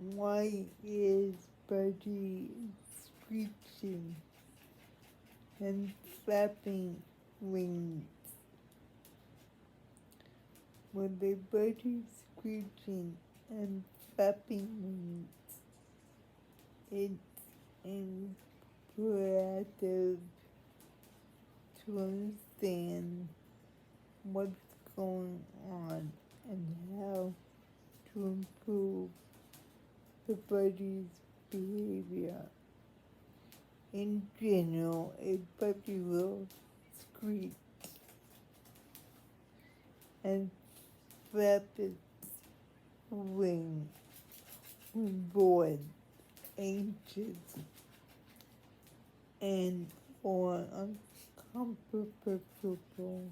Why is Budgie screeching and flapping wings? When the Budgie screeching and flapping wings, it's imperative to understand what's going on and how to improve the Budgie's behavior. In general, a Budgie will screech and flap its wings when bored, anxious, and or uncomfortable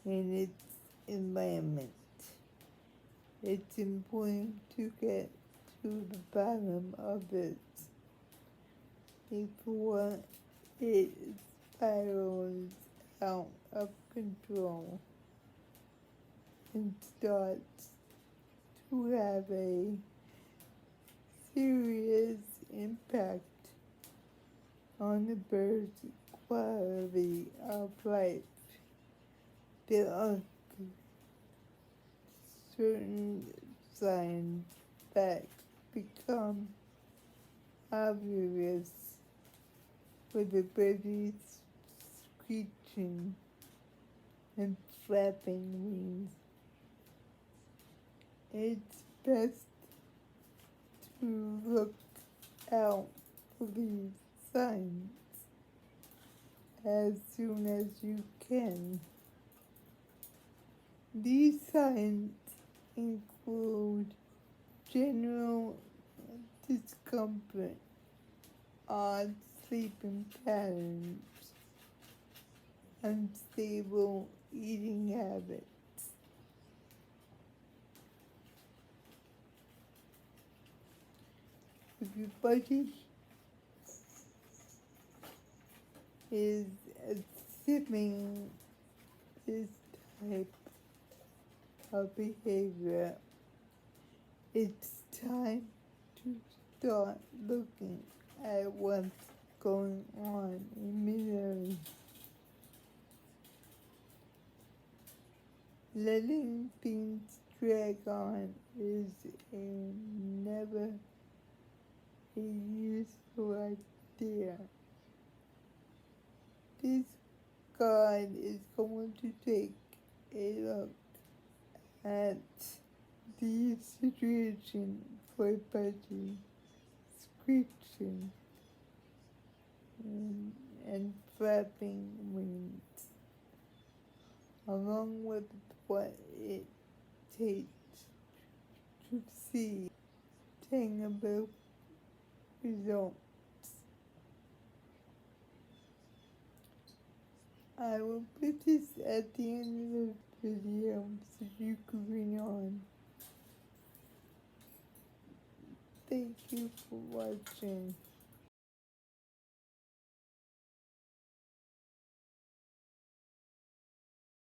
in its environment. It's important to get to the bottom of it before it spirals out of control and starts to have a serious impact on the bird's quality of life. There are certain signs that become obvious with the baby's screeching and flapping wings. It's best to look out for these signs as soon as you can. These signs include general discomfort, odd sleeping patterns, unstable eating habits. If your budgie is exhibiting this type of behavior, it's time to start looking at what's going on immediately. Letting things drag on is never a useful idea. This guide is going to take a look at the situation for Budgie screeching and flapping wings, along with what it takes to see tangible results. I will put this at the end of the video so you can read on. Thank you for watching.